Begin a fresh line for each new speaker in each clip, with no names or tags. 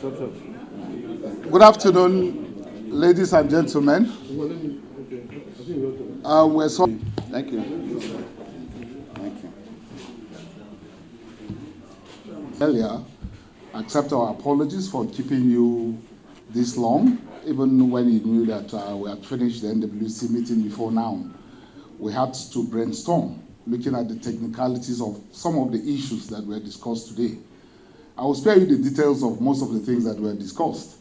Good afternoon, ladies and gentlemen. We're sorry. Thank you. Thank you. Earlier, accept our apologies for keeping you this long, even when you knew that we had finished the NWC meeting before now. We had to brainstorm, looking at the technicalities of some of the issues that were discussed today. I will spare you the details of most of the things that were discussed.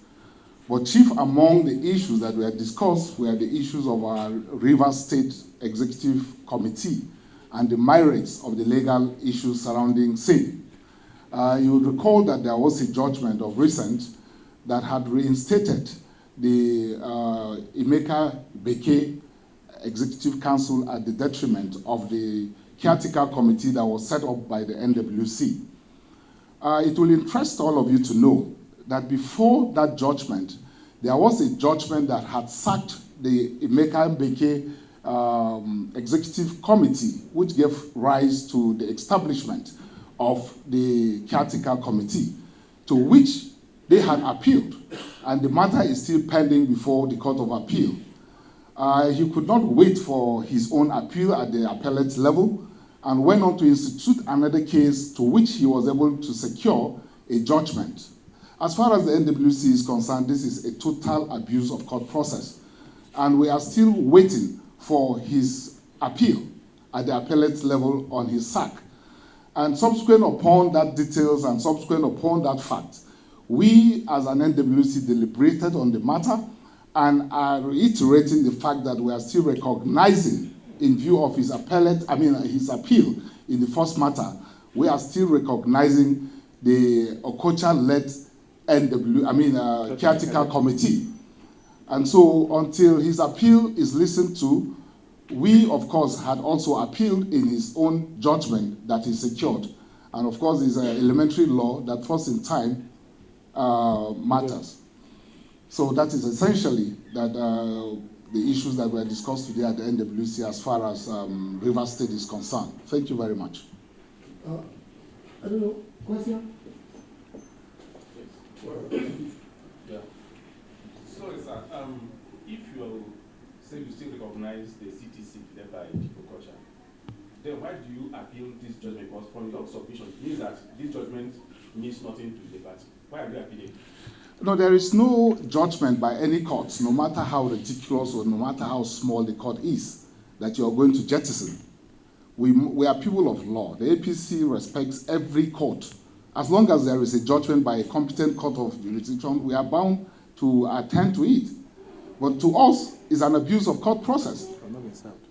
But chief among the issues that were discussed were the issues of our Rivers State Executive Committee and the merits of the legal issues surrounding same. You would recall that there was a judgment of recent that had reinstated the Emeka Beke Executive Council at the detriment of the caretaker committee that was set up by the NWC. It will interest all of you to know that before that judgment, there was a judgment that had sacked the Emeka Beke Executive Committee, which gave rise to the establishment of the caretaker committee, to which they had appealed, and the matter is still pending before the Court of Appeal. He could not wait for his own appeal at the appellate level and went on to institute another case to which he was able to secure a judgment. As far as the NWC is concerned, this is a total abuse of court process, and we are still waiting for his appeal at the appellate level on his sack. And subsequent upon that details and subsequent upon that fact, we as an NWC deliberated on the matter and are reiterating the fact that we are still recognizing, in view of his his appeal in the first matter, we are still recognizing the Okocha-led caretaker committee. And so until his appeal is listened to, we, of course, had also appealed in his own judgment that he secured. And of course, it's an elementary law that first in time matters. So that is essentially that the issues that were discussed today at the NWC as far as Rivers State is concerned. Thank you very much.
I don't know, question?
Yeah. So, sir, if you say you still recognize the CTC led by Okocha, then why do you appeal this judgment? Because from your submission, it means that this judgment means nothing to the party. Why are you appealing?
No, there is no judgment by any court, no matter how ridiculous or no matter how small the court is, that you are going to jettison. We are people of law. The APC respects every court. As long as there is a judgment by a competent court of jurisdiction, we are bound to attend to it. But to us, it's an abuse of court process.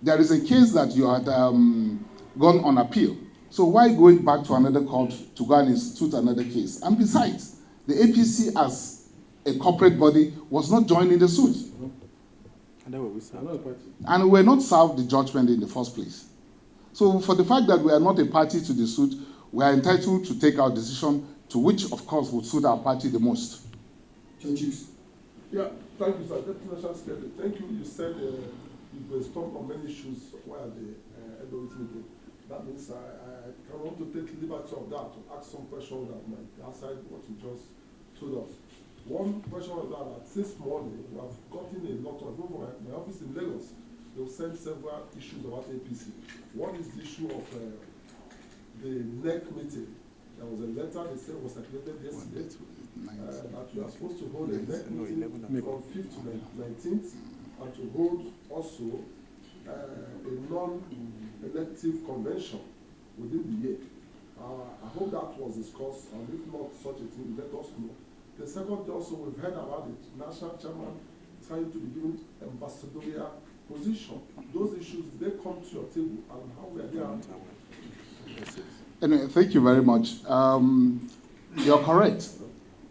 There is a case that you had gone on appeal. So why going back to another court to go and institute another case? And besides, the APC as a corporate body was not joining the suit. And we were not served the judgment in the first place. So for the fact that we are not a party to the suit, we are entitled to take our decision, to which, of course, would suit our party the most.
Thank you.
Yeah, thank you, sir. Thank you. You said you brainstormed on many issues while the NWC meeting. That means I can want to take liberty of that to ask some questions that might be outside what you just told us. One question was that since morning we have gotten a lot of over my office in Lagos. They've sent several issues about APC. One is the issue of the NEC meeting. There was a letter they said was circulated yesterday that we are supposed to hold a NEC meeting from 5th to 19th and to hold also a non-elective convention within the year. I hope that was discussed, and if not such a thing, let us know. The second, also, we've heard about it. National chairman trying to be given ambassadorial position. Those issues, they come to your table, and how we are there.
Anyway, thank you very much. You're correct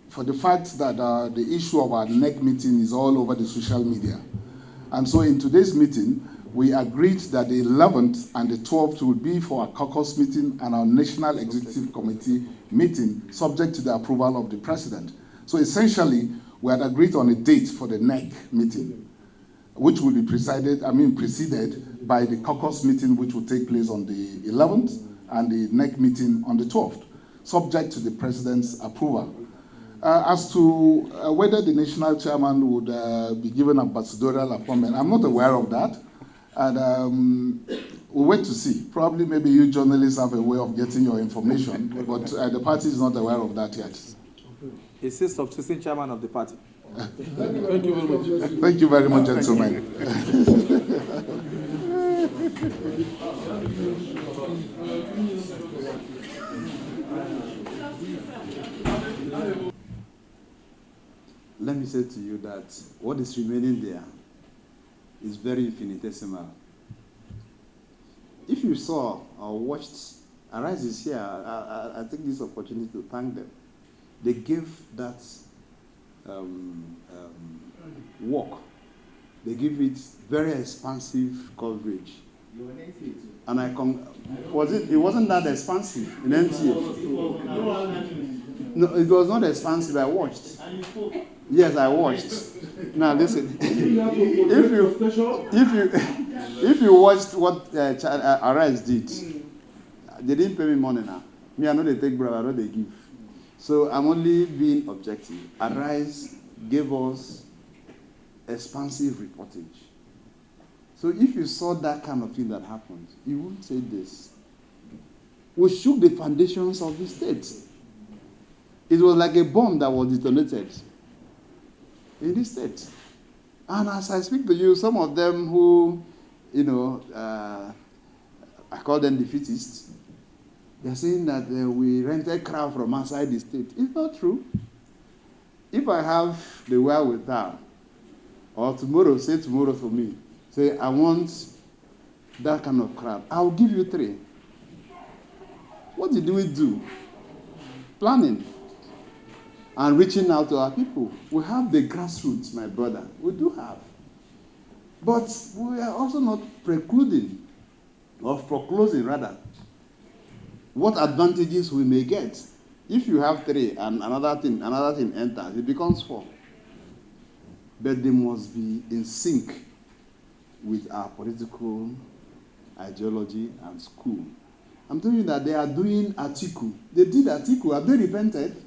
for the fact that the issue of our NEC meeting is all over the social media. And so in today's meeting, we agreed that the 11th and the 12th will be for our caucus meeting and our National Executive Committee meeting, subject to the approval of the President. So essentially, we had agreed on a date for the NEC meeting, which will be preceded by the caucus meeting, which will take place on the 11th, and the NEC meeting on the 12th, subject to the President's approval. As to whether the national chairman would be given ambassadorial appointment, I'm not aware of that. And we'll wait to see. Probably maybe you journalists have a way of getting your information, but the party is not aware of that yet.
Is he subsisting chairman of the party?
Thank you very much.
Thank you very much, gentlemen.
Let me say to you that what is remaining there is very infinitesimal. If you saw or watched, Arise is here, I take this opportunity to thank them. They gave that work, they give it very expansive coverage. And it wasn't that expansive in NTA. No, it was not expansive, I watched. Yes, I watched. Now listen, if you watched what Arise did, they didn't pay me money now. Me, I know they take, brother, I know they give. So I'm only being objective. Arise gave us expansive reportage. So if you saw that kind of thing that happened, you wouldn't say this. We shook the foundations of the state. It was like a bomb that was detonated in the state. And as I speak to you, some of them who, I call them defeatists, they're saying that we rented crowd from outside the state. It's not true. If I have the wherewithal, or tomorrow, say tomorrow for me, say I want that kind of crowd, I'll give you 3. What did we do? Planning and reaching out to our people. We have the grassroots, my brother. We do have. But we are also not precluding, or foreclosing rather, what advantages we may get. If you have 3 and another thing enters, it becomes 4. But they must be in sync with our political ideology and school. I'm telling you that they are doing Atiku. They did Atiku. Have they repented?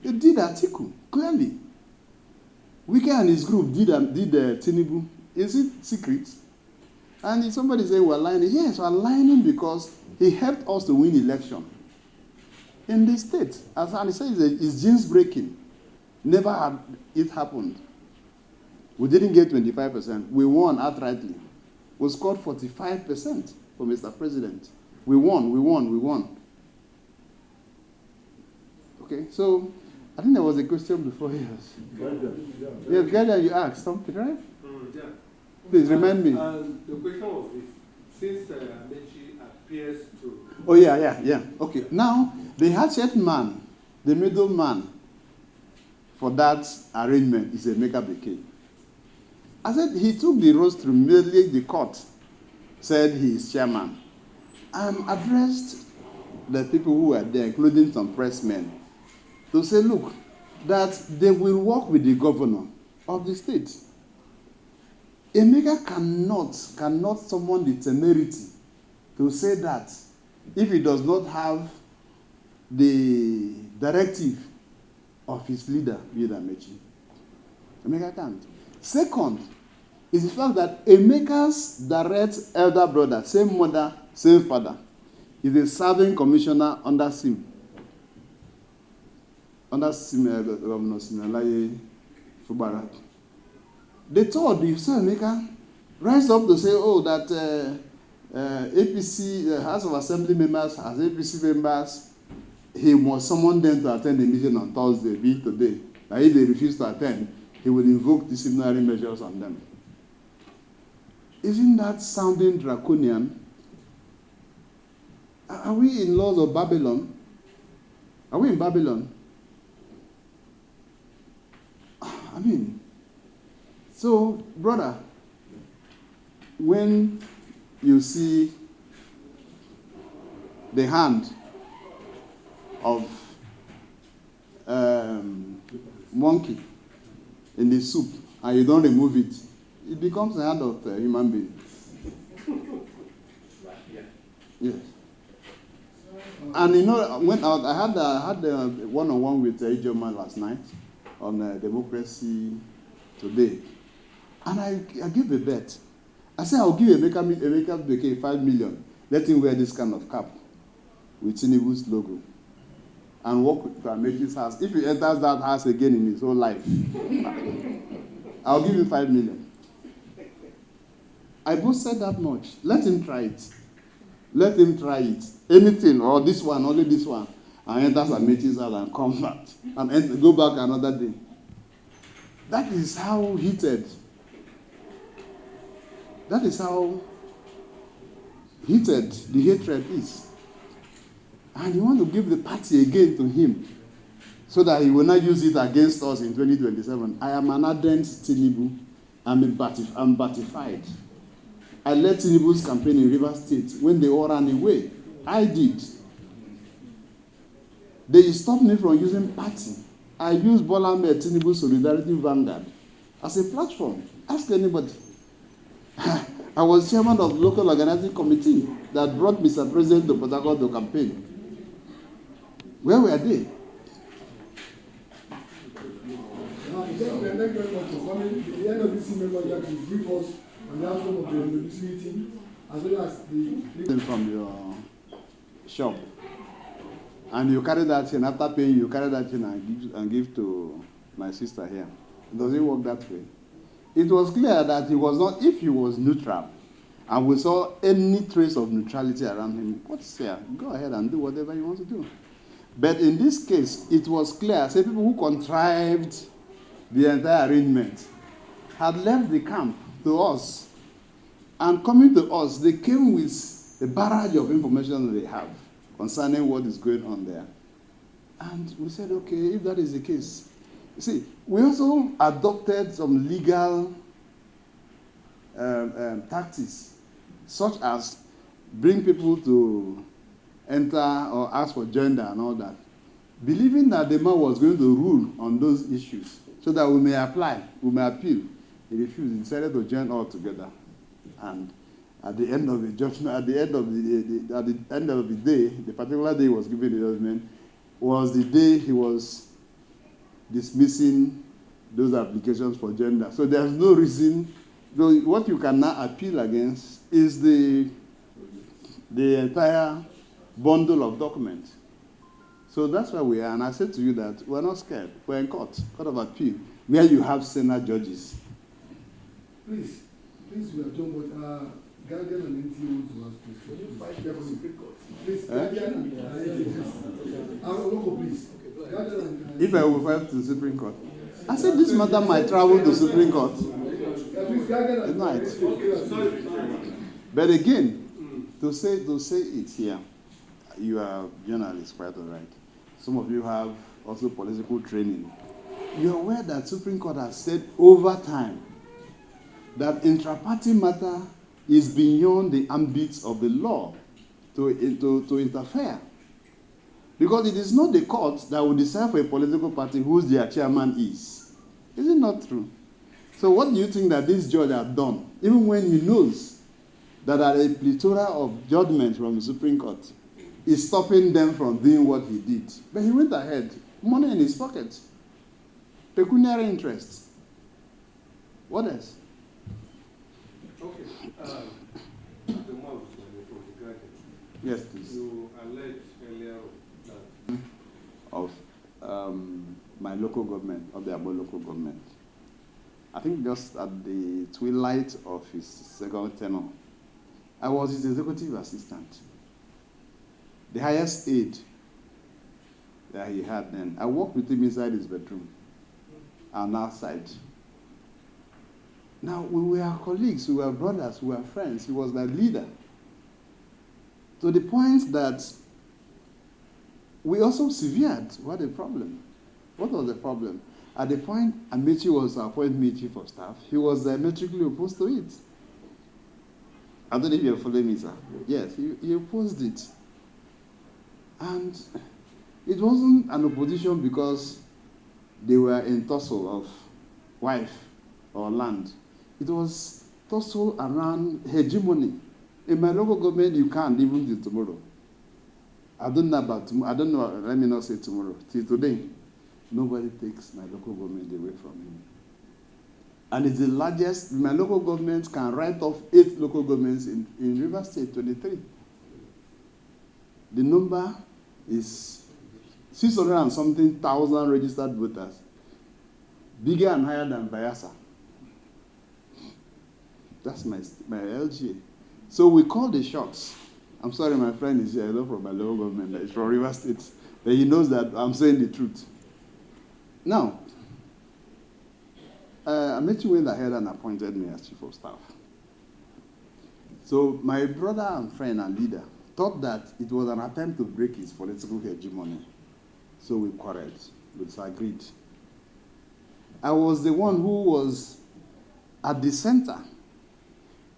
They did Atiku, clearly. Wike and his group did Tinubu. Is it secret? And if somebody say we're lying, yes, we're lying because he helped us to win election in the state. As he says, it's genes breaking. Never had it happened. We didn't get 25%. We won outrightly. We scored 45% for Mr. President. We won. Okay, so I think there was a question before here. Yes, Gaja, you asked something, right?
Yeah.
Please remind me.
The question was this: since Amaechi appears to.
Oh yeah. Okay, now the hatchet man, the middleman for that arrangement is a Emeka Bekee. I said he took the rostrum, immediately the court said he is chairman, and addressed the people who were there, including some pressmen, to say, look, that they will work with the governor of the state. Emeka cannot summon the temerity to say that if he does not have the directive of his leader, Amaechi. Emeka can't. Second is the fact that Emeka's direct elder brother, same mother, same father, is a serving commissioner under SIM. Under Governor Siminalayi Fubara. The third, you say Emeka rise up to say, that APC, the House of Assembly members, as APC members, he must summon them to attend the meeting on Thursday, be it today. Now, if they refuse to attend, he will invoke disciplinary measures on them. Isn't that sounding draconian? Are we in laws of Babylon? Are we in Babylon? I mean, so, brother, when you see the hand of monkey in the soup and you don't remove it, it becomes the hand of a human being. Yes. And you know, when I had a one-on-one with Ijoma last night on Democracy Today, and I gave a bet. I said I'll give Emeka Beke 5 million. Let him wear this kind of cap with Tinubu's logo and walk to Amaechi's house. If he enters that house again in his whole life, I'll give him 5 million. I both said that much. Let him try it. Let him try it. Anything, or this one, only this one, and enters Amaechi's house and come back and go back another day. That is how heated. That is how heated the hatred is. And you want to give the party again to him so that he will not use it against us in 2027. I am an ardent Tinubu. I'm batified. I led Tinubu's campaign in Rivers State when they all ran away. I did. They stopped me from using party. I used Bola Ahmed Tinubu Solidarity Vanguard as a platform. Ask anybody. I was chairman of the local organizing committee that brought Mr. President to Port Harcourt to campaign. Where were they?
Thank you very much for coming. The NWC member that will brief us on the outcome of the NWC meeting, as well as the
from your shop. And you carry that in, after paying, you carry that in and give to my sister here. Does it work that way? It was clear that he was not, if he was neutral, and we saw any trace of neutrality around him, what's there? Go ahead and do whatever you want to do. But in this case, it was clear, say people who contrived the entire arrangement had left the camp to us. And coming to us, they came with a barrage of information that they have concerning what is going on there. And we said, okay, if that is the case. You see, we also adopted some legal tactics, such as bring people to enter or ask for gender and all that, believing that the man was going to rule on those issues so that we may apply, we may appeal. He refused. He decided to join all together. And at the end of the judgment, at the end of the day, the particular day he was given the judgment was the day he was dismissing those applications for gender. So there's no reason. What you can now appeal against is the entire bundle of documents. So that's where we are. And I said to you that we're not scared. We're in court of appeal, where you have Senate judges.
Please, we are done with Guardian and NTO to ask this. Can you fight them on the Supreme Court? Please, Guardian and NTO. Local, please. Guardian and
If I will fight to the Supreme Court, I said this matter might travel to Supreme Court. It's not. But again, to say it here, you are journalists, quite all right. Some of you have also political training. You are aware that Supreme Court has said over time that intra-party matter is beyond the ambit of the law to interfere. Because it is not the court that will decide for a political party who their chairman is. Is it not true? So what do you think that this judge has done, even when he knows that there are a plethora of judgments from the Supreme Court, is stopping them from doing what he did? But he went ahead, money in his pocket, pecuniary interest. What else?
Okay. The month for the Guardian.
Yes, please.
You alleged earlier that
Of my local government, of the Abo local government. I think just at the twilight of his second tenure, I was his executive assistant. The highest aide that he had then. I worked with him inside his bedroom and outside. Now, we were colleagues, we were brothers, we were friends. He was my leader. To the point that we also severed. What a problem. What was the problem? At the point Amaechi was appointed me chief of staff, he was diametrically opposed to it. I don't know if you're following me, sir. Yes, he opposed it. And it wasn't an opposition because they were in tussle of wife or land. It was tussle around hegemony. In my local government, you can't even do tomorrow. I don't know about tomorrow. I don't know. Let me not say tomorrow. Till today, nobody takes my local government away from him. And it's the largest. My local government can write off 8 local governments in River State, 23. The number is 600 and something thousand registered voters. Bigger and higher than Bayelsa. That's my LGA. So we call the shots. I'm sorry, my friend is here. I know from my local government. He's from River State. But he knows that I'm saying the truth. Now, Amaechi went ahead and appointed me as chief of staff. So my brother and friend and leader thought that it was an attempt to break his political hegemony. So we quarreled. We disagreed. I was the one who was at the center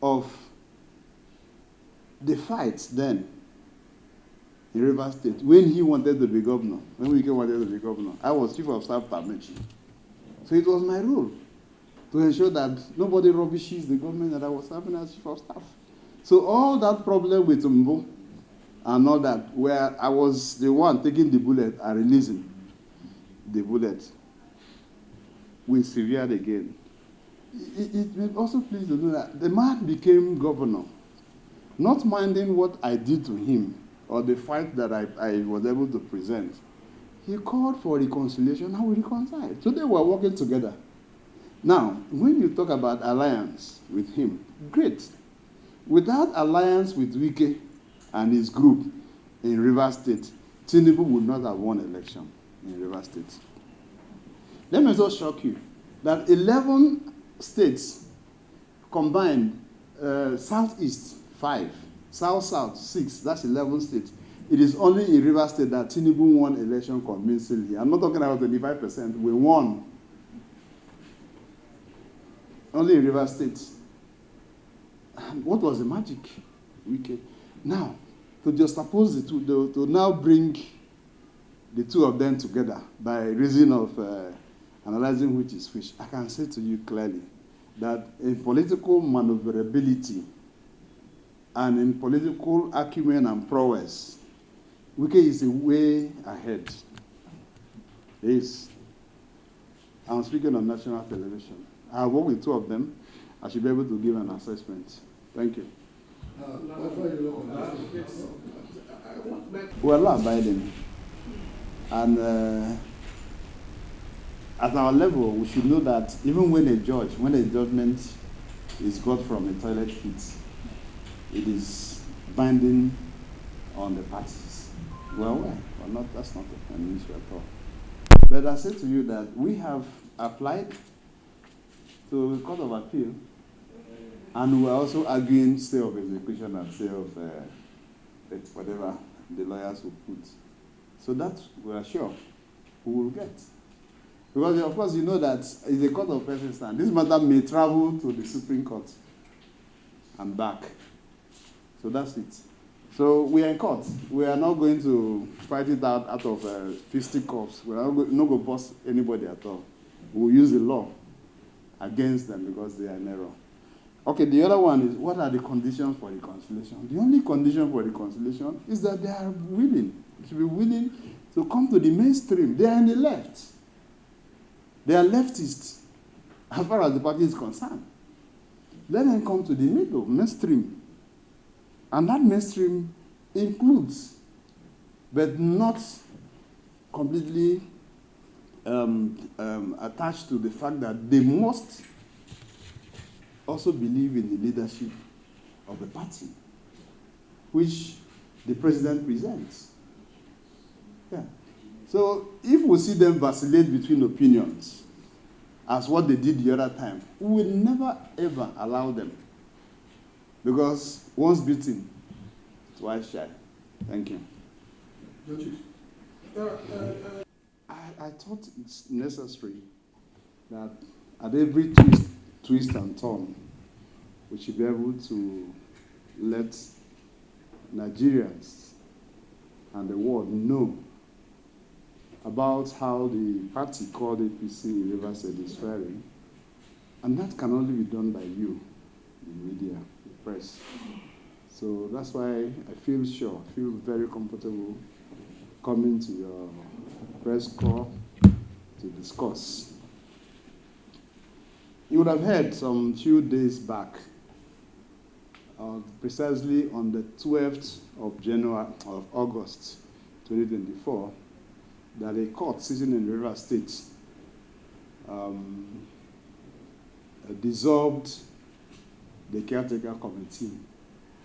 of the fight then in River State when he wanted to be governor, when Wike wanted to be governor. I was chief of staff to Amaechi. So it was my role to ensure that nobody rubbishes the government that I was serving as chief of staff. So all that problem with Tinubu and all that, where I was the one taking the bullet and releasing the bullet, we severed again. It may also please to know that the man became governor, not minding what I did to him or the fight that I was able to present. He called for reconciliation and we reconciled. Today we're working together. Now, when you talk about alliance with him, great. Without alliance with Wike and his group in River State, Tinubu would not have won election in River State. Let me just shock you that 11 states combined, Southeast 5, South 6, that's 11 states. It is only in River State that Tinubu won election convincingly. I'm not talking about 25%. We won. Only in River State. And what was the magic? Wike. Now, to juxtapose the two, to now bring the two of them together by reason of analyzing which is which, I can say to you clearly that in political maneuverability and in political acumen and prowess, Wike is a way ahead. Yes. I'm speaking on national television. I work with two of them. I should be able to give an assessment. Thank you. We're law abiding. And at our level, we should know that even when a judgment is got from a toilet seat, it is binding on the parties. Well, that's not an issue at all. But I say to you that we have applied to the Court of Appeal, and we're also arguing stay of execution and stay of whatever the lawyers will put. So that we are sure we will get. Because, of course, you know that it's a court of first instance. This matter may travel to the Supreme Court and back. So that's it. So we are in court. We are not going to fight it out of fisticuffs. We are not going to bust anybody at all. We will use the law against them because they are in error. Okay, the other one is, what are the conditions for reconciliation? The only condition for reconciliation is that they are willing. They should be willing to come to the mainstream. They are in the left. They are leftists, as far as the party is concerned. Let them come to the middle, mainstream. And that mainstream includes, but not completely attached to the fact that they must also believe in the leadership of the party, which the president presents. Yeah. So if we see them vacillate between opinions, as what they did the other time, we will never, ever allow them. Because once beaten, twice shy. Thank you. I thought it's necessary that at every twist and turn, we should be able to let Nigerians and the world know about how the party called APC in River State is faring. And that can only be done by you, the media, the press. So that's why I feel very comfortable coming to your press call to discuss. You would have heard some few days back, precisely on the 12th of August 2024, that a court sitting in River State dissolved the caretaker committee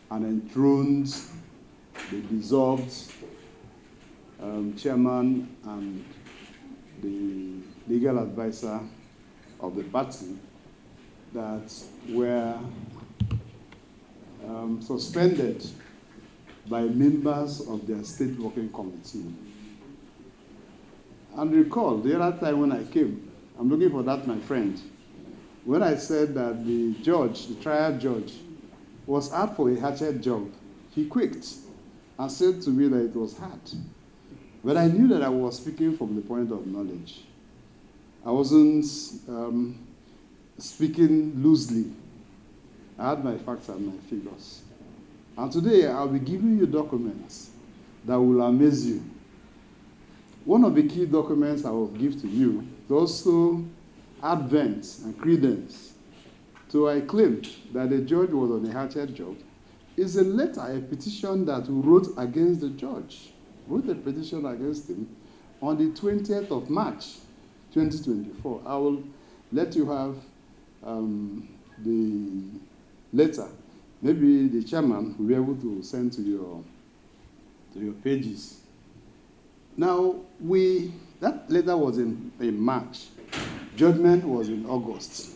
and enthroned the dissolved chairman and the legal advisor of the party that were suspended by members of their state working committee. And recall, the other time when I came, I'm looking for that, my friend, when I said that the judge, the trial judge, was out for a hatchet job, he quaked and said to me that it was hard. But I knew that I was speaking from the point of knowledge. I wasn't speaking loosely. I had my facts and my figures. And today I'll be giving you documents that will amaze you. One of the key documents I will give to you is also advent and credence to I claim that the judge was on a hatchet job is a letter, a petition that we wrote against the judge. Wrote a petition against him on the 20th of March, 2024. I will let you have the letter. Maybe the chairman will be able to send to your pages. Now, that letter was in March. Judgment was in August.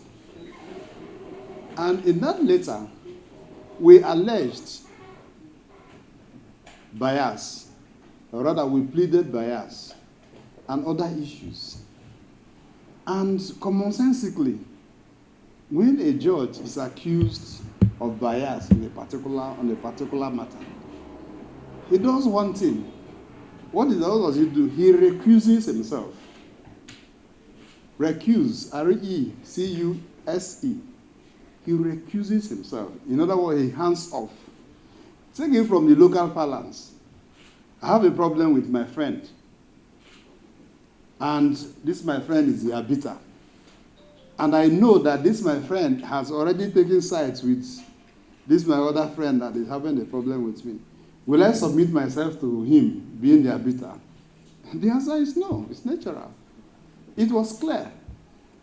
And in that letter, we alleged bias, or rather we pleaded bias, and other issues. And commonsensically, when a judge is accused of bias on a particular matter, he does one thing. What does he do? He recuses himself. Recuse, R-E-C-U-S-E. He recuses himself. In other words, he hands off. Take it from the local parlance. I have a problem with my friend. And this my friend is the arbiter. And I know that this my friend has already taken sides with this my other friend that is having a problem with me. Will I submit myself to him being the arbiter? The answer is no. It's natural. It was clear.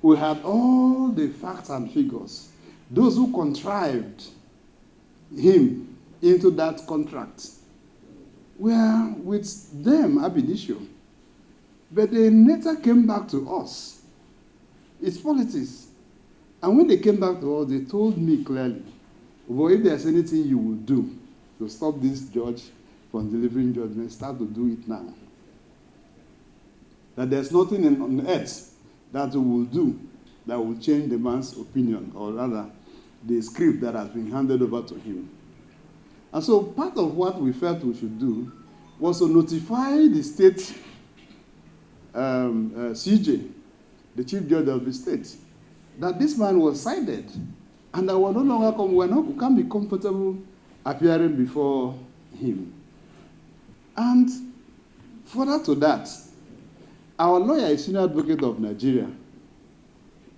We had all the facts and figures. Those who contrived him into that contract were with them ab initio. But they later came back to us. It's politics. And when they came back to us, they told me clearly, well, if there's anything you will do to stop this judge from delivering judgment, start to do it now. That there's nothing on earth that we will do that will change the man's opinion, or rather, the script that has been handed over to him. And so part of what we felt we should do was to notify the state CJ, the chief judge of the state, that this man was cited and that we no longer we can't be comfortable appearing before him. And further to that, our lawyer is senior advocate of Nigeria,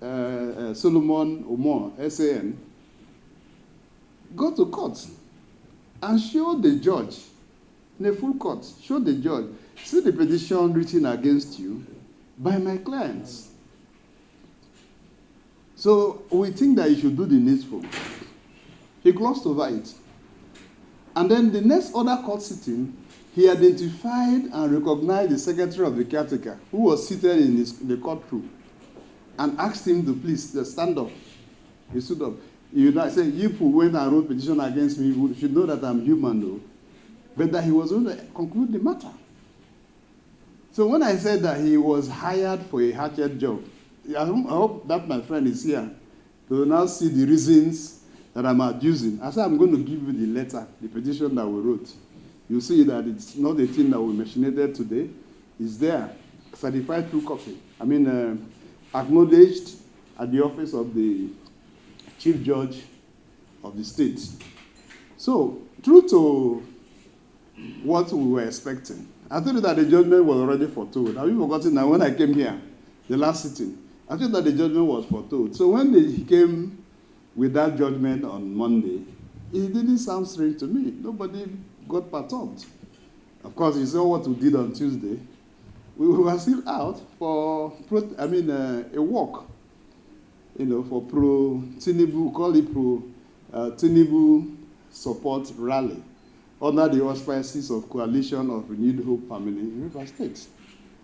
Solomon Omor, SAN, go to court and show the judge, in a full court, show the judge, see the petition written against you by my clients. So we think that he should do the needful. He glossed over it. And then the next other court sitting, he identified and recognized the secretary of the caretaker who was seated in the courtroom and asked him to please stand up. He stood up. He said, you who went and wrote petition against me should know that I'm human, though. But that he was going to conclude the matter. So when I said that he was hired for a hatchet job, I hope that my friend is here to now see the reasons that I'm accusing. I said, I'm going to give you the letter, the petition that we wrote. You see that it's not a thing that we machinated today. It's there, certified through copy. Acknowledged at the office of the chief judge of the state. So, true to what we were expecting, I told you that the judgment was already foretold. Have you forgotten that when I came here, the last sitting, I told you that the judgment was foretold. So when he came with that judgment on Monday, it didn't sound strange to me. Nobody got perturbed. Of course, you saw what we did on Tuesday. We were still out for, a walk, for pro-Tinubu, call it pro-Tinubu support rally under the auspices of Coalition of Renewed Hope Family in River State.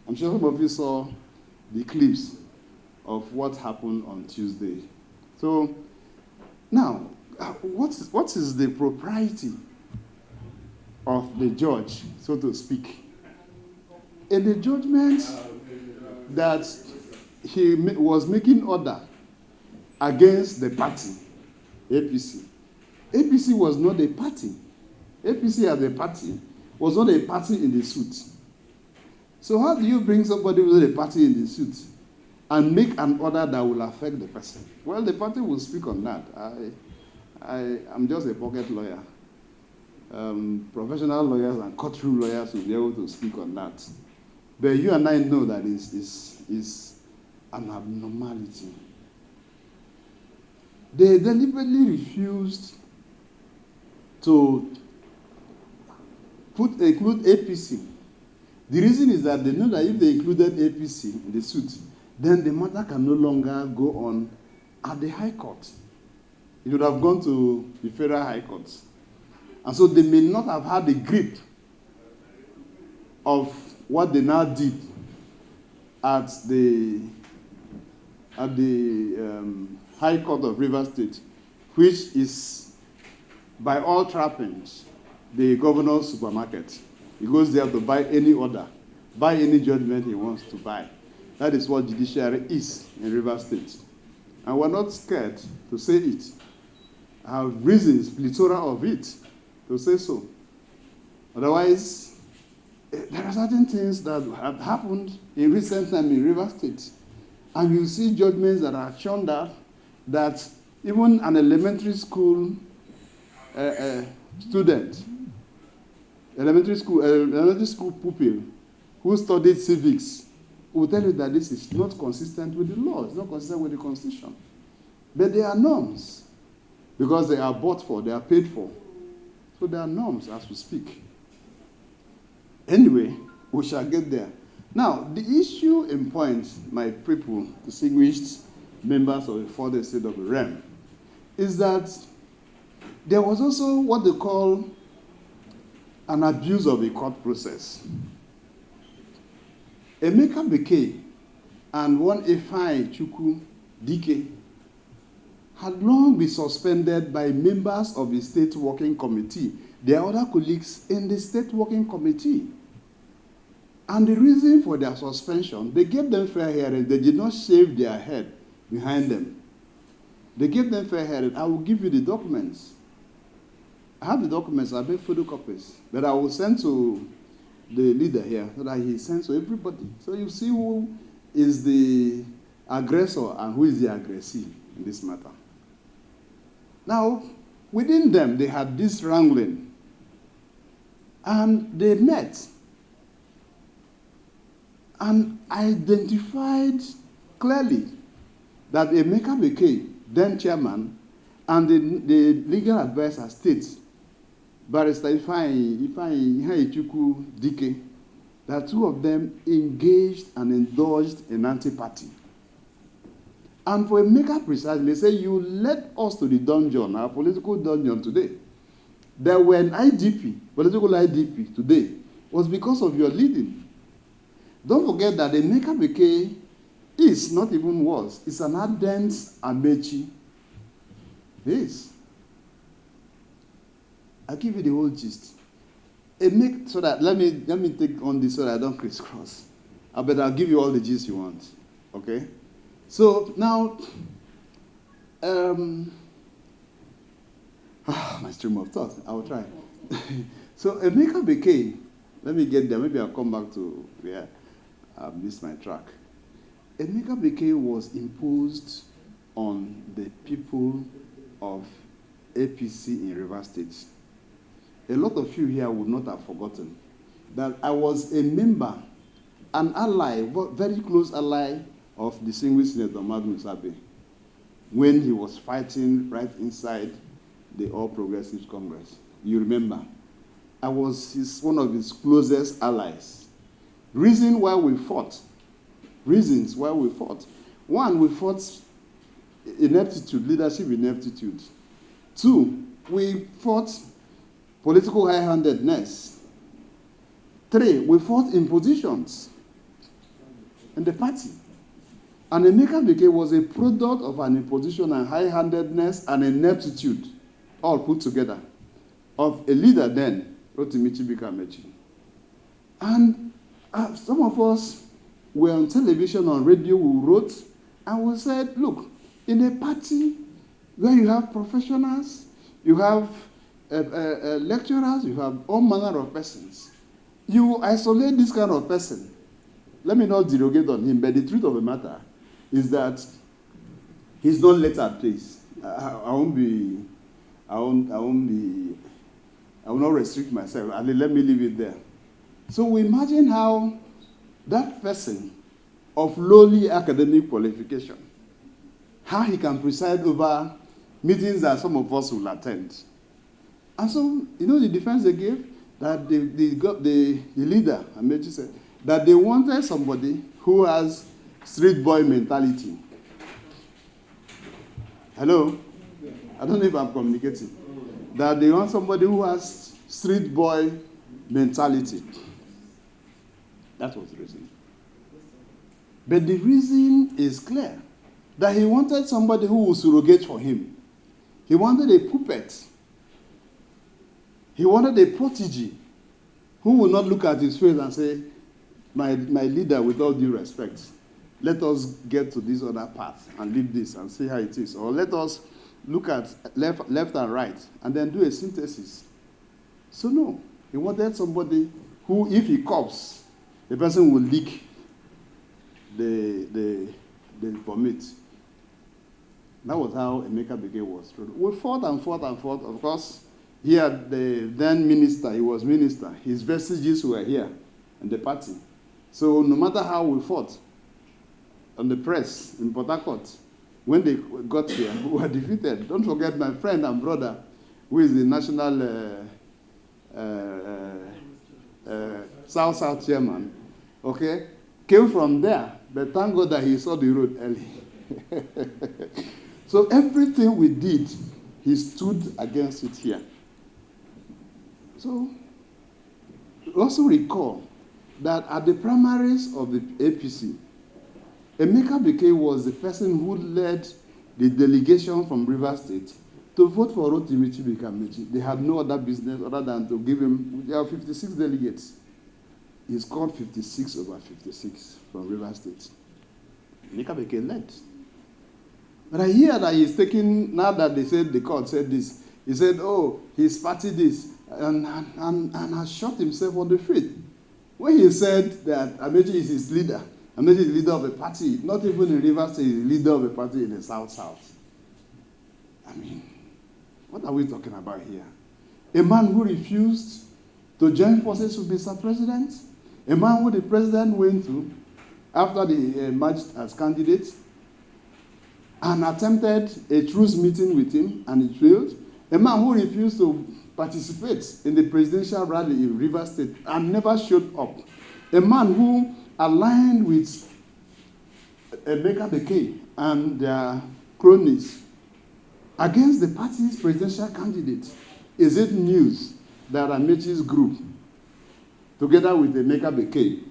I'm sure some of you saw the clips of what happened on Tuesday. So now, what is the propriety of the judge, so to speak? In the judgment that he was making order against the party, APC. APC was not a party. APC as a party was not a party in the suit. So how do you bring somebody who is a party in the suit and make an order that will affect the person? Well, the party will speak on that. I'm just a pocket lawyer. Professional lawyers and courtroom lawyers will be able to speak on that. But you and I know that is an abnormality. They deliberately refused to include APC. The reason is that they know that if they included APC in the suit, then the matter can no longer go on at the High Court. It would have gone to the Federal High Court. And so they may not have had the grip of what they now did at the High Court of Rivers State, which is, by all trappings, the governor's supermarket. He goes there to buy any order, buy any judgment he wants to buy. That is what judiciary is in Rivers State. And we're not scared to say it. I have reasons, plethora of it, to say so. Otherwise, there are certain things that have happened in recent time in Rivers State. And you see judgments that are shown that even an elementary school student, elementary school pupil who studied civics will tell you that this is not consistent with the law, it's not consistent with the Constitution. But there are norms, because they are bought for, they are paid for. So there are norms as we speak. Anyway, we shall get there. Now, the issue in point, my people, distinguished members of the fourth estate of the realm, is that there was also what they call an abuse of the court process. Emeka Bekee and one Efai Chukwu Dike had long been suspended by members of the state working committee, their other colleagues in the state working committee. And the reason for their suspension, they gave them fair hearing. They did not shave their head behind them. They gave them fair hearing. I will give you the documents. I have the documents. I make photocopies that I will send to the leader here so that he sends to everybody. So you see who is the aggressor and who is the aggressee in this matter. Now, within them, they had this wrangling. And they met and identified clearly that Emeka Bekee, then chairman, and the legal advisor states, Barrister Ifeanyi Chukwu Dike, that two of them engaged and indulged in anti-party. And for Emeka precisely, they say, you led us to the dungeon, our political dungeon today. There were an IDP, political IDP today, was because of your leading. Don't forget that Emeka Bekee is, not even was, it's an ardent Amaechi. Yes. I'll give you the whole gist. So that, let me take on this so that I don't crisscross. But I'll give you all the gist you want. Okay? So now, my stream of thought, I will try. So Emeka Bekee, let me get there, maybe I'll come back to where I missed my track. Emeka Bekee was imposed on the people of APC in Rivers State a lot of you here would not have forgotten that I was a member, an ally, very close ally of distinguished Senator Magnus Abe when he was fighting right inside the All Progressives Congress. You remember? I was one of his closest allies. Reasons why we fought. One, we fought ineptitude, leadership ineptitude. Two, we fought political high-handedness. Three, we fought impositions in the party. And Emeka Beke was a product of an imposition and high-handedness and ineptitude, all put together, of a leader then, Rotimi Amaechi. And some of us were on television, on radio, we wrote, and we said, look, in a party where you have professionals, you have lecturers, you have all manner of persons, you isolate this kind of person. Let me not derogate on him, but the truth of the matter is that he's not let at place. I will not restrict myself. Let me leave it there. So we imagine how that person of lowly academic qualification, how he can preside over meetings that some of us will attend. And so, the defense they gave, that the leader, Amaechi said, that they wanted somebody who has street boy mentality. Hello? I don't know if I'm communicating. That they want somebody who has street boy mentality. That was the reason. But the reason is clear. That he wanted somebody who would surrogate for him. He wanted a puppet. He wanted a protege who would not look at his face and say, my leader, with all due respect, let us get to this other path and leave this and see how it is. Or let us look at left and right and then do a synthesis. So no, he wanted somebody who, if he coughs, the person will leak the vomit. That was how Emeka Beke was. We fought and fought and fought. Of course, he had the then minister, he was minister. His vestiges were here in the party. So no matter how we fought on the press in Port Harcourt, when they got here, we were defeated. Don't forget my friend and brother, who is the national South chairman, okay, came from there, but thank God that he saw the road early. So everything we did, he stood against it here. So also recall that at the primaries of the APC, Emeka Beke was the person who led the delegation from Rivers State to vote for Rotimi Amaechi. They had no other business other than to give him, there are 56 delegates. He scored 56 over 56 from Rivers State. Emeka Beke led. But I hear that he's taking, now that they said the court said this, he said, oh, he's party this, and has shot himself on the feet. When he said that Amaechi is his leader, Amaechi is the leader of a party, not even in Rivers State, he's the leader of a party in the South. I mean, what are we talking about here? A man who refused to join forces with Mr. President, a man who the president went to after they emerged as candidates and attempted a truce meeting with him and it failed, a man who refused to participate in the presidential rally in Rivers State and never showed up, a man who aligned with Emeka Beke and their cronies against the party's presidential candidate. Is it news that Amaechi's group, together with Emeka Beke,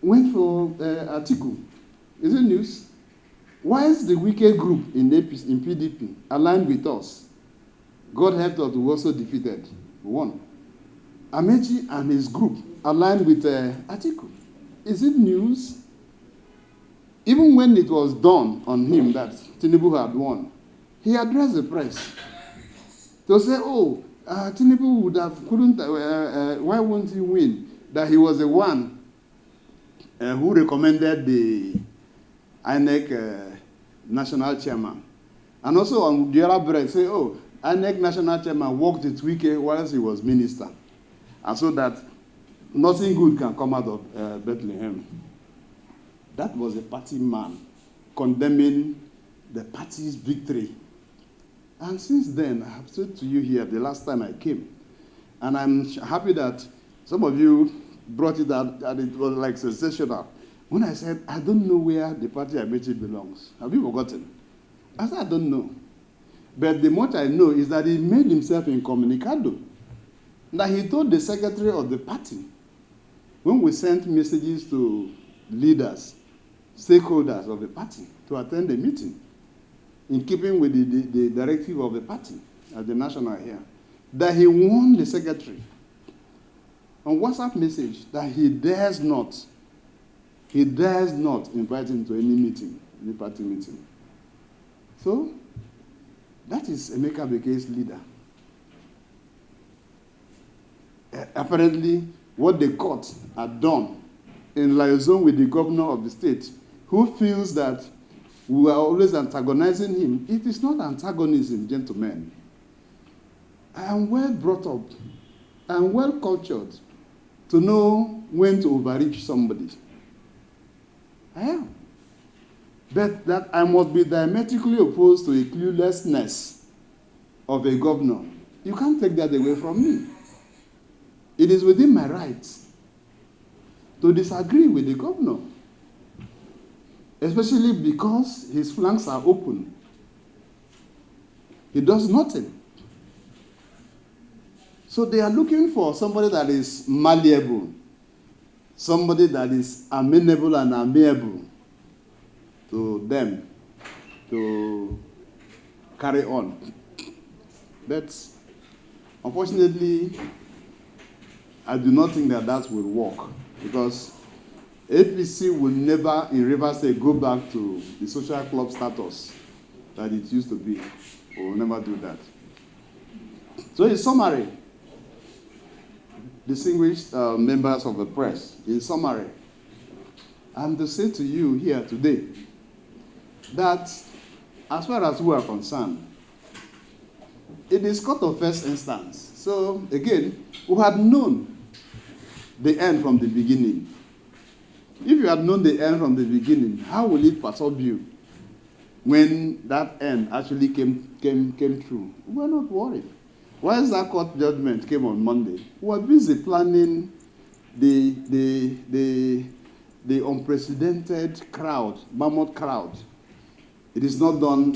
went for Atiku? Is it news? Why is the Wike group in PDP aligned with us? God helped us, we also defeated. One. Amaechi and his group aligned with Atiku. Is it news? Even when it was done on him that Tinubu had won, he addressed the press to say, oh, Tinubu would have, why won't he win? That he was the one who recommended the INEC national chairman. And also on the other breath say, oh, INEC national chairman worked with Wike whilst he was minister, and so that nothing good can come out of Bethlehem. That was a party man condemning the party's victory. And since then, I have said to you here the last time I came, and I'm happy that some of you brought it out and it was like sensational. When I said, I don't know where the party Amaechi belongs. Have you forgotten? I said, I don't know. But the much I know is that he made himself incommunicado. That he told the secretary of the party, when we sent messages to leaders, stakeholders of the party to attend the meeting, in keeping with the directive of the party at the national here, that he warned the secretary on WhatsApp message that he dares not invite him to any meeting, any party meeting. So, that is Emeka Beke's leader. Apparently, what the court had done in liaison with the governor of the state, who feels that we are always antagonizing him. It is not antagonism, gentlemen. I am well brought up. I am well cultured to know when to overreach somebody. I am. But that I must be diametrically opposed to a cluelessness of a governor. You can't take that away from me. It is within my rights to disagree with the governor, especially because his flanks are open. He does nothing. So they are looking for somebody that is malleable, somebody that is amenable and amiable to them to carry on. But unfortunately, I do not think that that will work, because APC will never, in Rivers State, go back to the social club status that it used to be. We will never do that. So in summary, distinguished members of the press, in summary, I'm to say to you here today that as far as we are concerned, it is court of first instance. So again, we had known the end from the beginning. If you had known the end from the beginning, how will it perturb you when that end actually came true? We're not worried. Once that court judgment came on Monday, we were busy planning the unprecedented crowd, mammoth crowd. It is not done.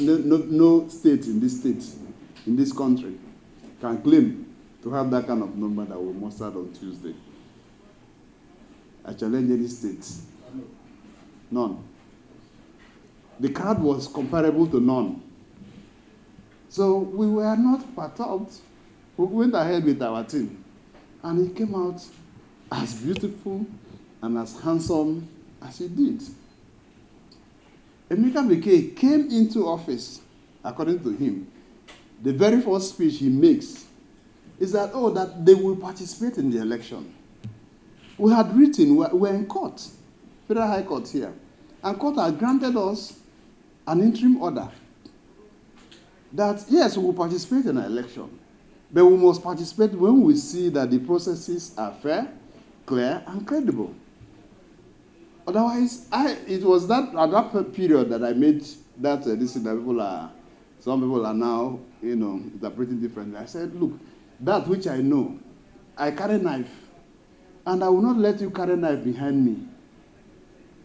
No state in this country, can claim to have that kind of number that we mustered on Tuesday. I challenge any state. None. The crowd was comparable to none. So we were not perturbed. We went ahead with our team, and it came out as beautiful and as handsome as it did. Emeka Beke came into office, according to him. The very first speech he makes is that, that they will participate in the election. We had written, we're in court, Federal High Court here, and court had granted us an interim order that, yes, we will participate in an election, but we must participate when we see that the processes are fair, clear, and credible. Otherwise, it was that at that period that I made that decision that some people are now, interpreting differently. I said, look, that which I know, I carry knife, and I will not let you carry knife behind me.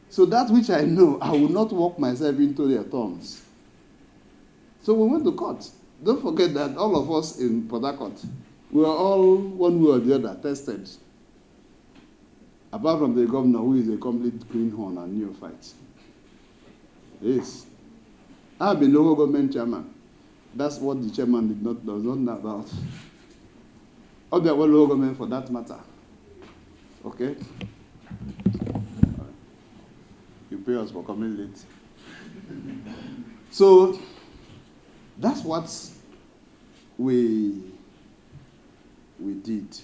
So that which I know, I will not walk myself into their thorns. So we went to court. Don't forget that all of us in Port Harcourt, we were all, one way or the other, tested. Apart from the governor, who is a complete greenhorn and neophyte. Yes. I've been local government chairman. That's what the chairman does not know about. Or the local government for that matter. Okay? You pay us for coming late. So, that's what we did.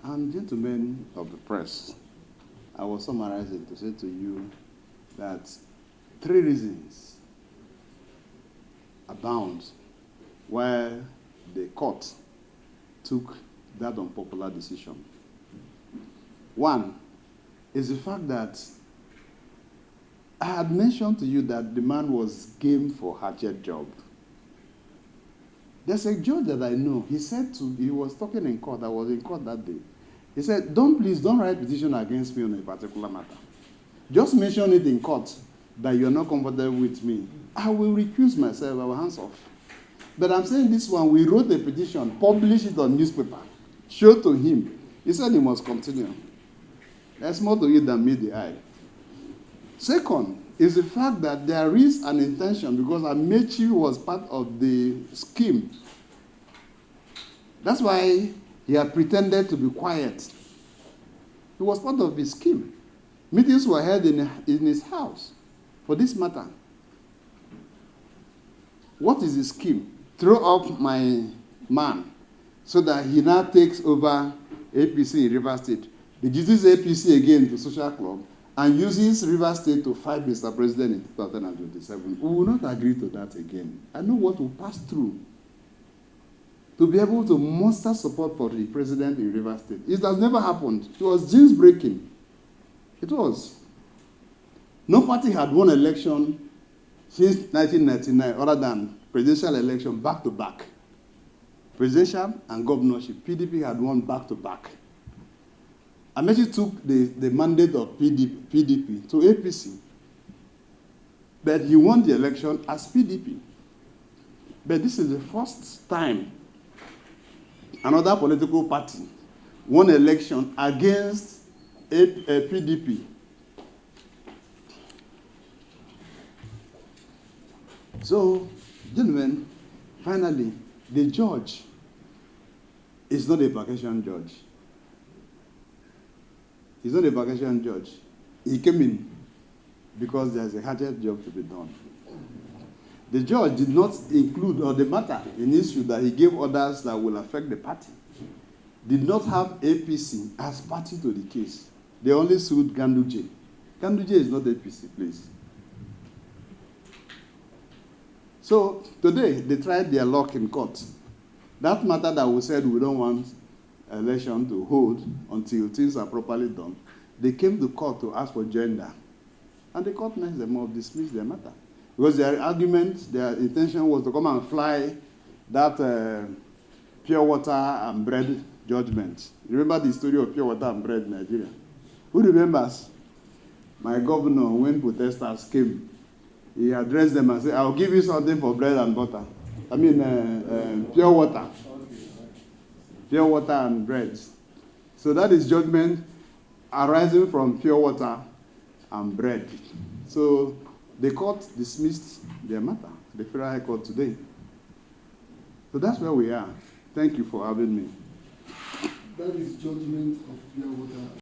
And gentlemen of the press, I will summarize it to say to you that 3 reasons abound why the court took that unpopular decision. One is the fact that I had mentioned to you that the man was game for hatchet job. There's a judge that I know. He was talking in court. I was in court that day. He said, please don't write petition against me on a particular matter. Just mention it in court that you're not comfortable with me. I will recuse myself. I will hands off. But I'm saying this one, we wrote a petition, published it on newspaper, showed to him. He said he must continue. There's more to it than meet the eye. Second is the fact that there is an intention, because Amaechi was part of the scheme. That's why he had pretended to be quiet. He was part of the scheme. Meetings were held in his house for this matter. What is the scheme? Throw up my man so that he now takes over APC in Rivers State. He uses APC again to social club and uses Rivers State to fight Mr. President in 2027. We will not agree to that again. I know what will pass through to be able to muster support for the president in Rivers State. It has never happened. It was jinx breaking. It was. No party had won election since 1999 other than presidential election back to back. Presidential and governorship, PDP had won back to back. Amaechi took the mandate of PDP to APC. But he won the election as PDP. But this is the first time another political party won election against a PDP. So, gentlemen, finally, the judge is not a vacation judge. He's not a vacation judge. He came in because there's a hard job to be done. The judge did not include, or the matter in issue that he gave orders that will affect the party, did not have APC as party to the case. They only sued Ganduje. Ganduje is not APC, please. So today, they tried their luck in court. That matter that we said we don't want election to hold until things are properly done, they came to court to ask for gender. And the court made them all dismiss their matter. Because their argument, their intention was to come and fly that pure water and bread judgment. You remember the story of pure water and bread in Nigeria? Who remembers? My governor, when protesters came, he addressed them and said, I'll give you something for bread and butter. I mean, pure water. Pure water and bread. So that is judgment arising from pure water and bread. So the court dismissed their matter, the Federal High Court today. So that's where we are. Thank you for having me.
That is judgment of pure water.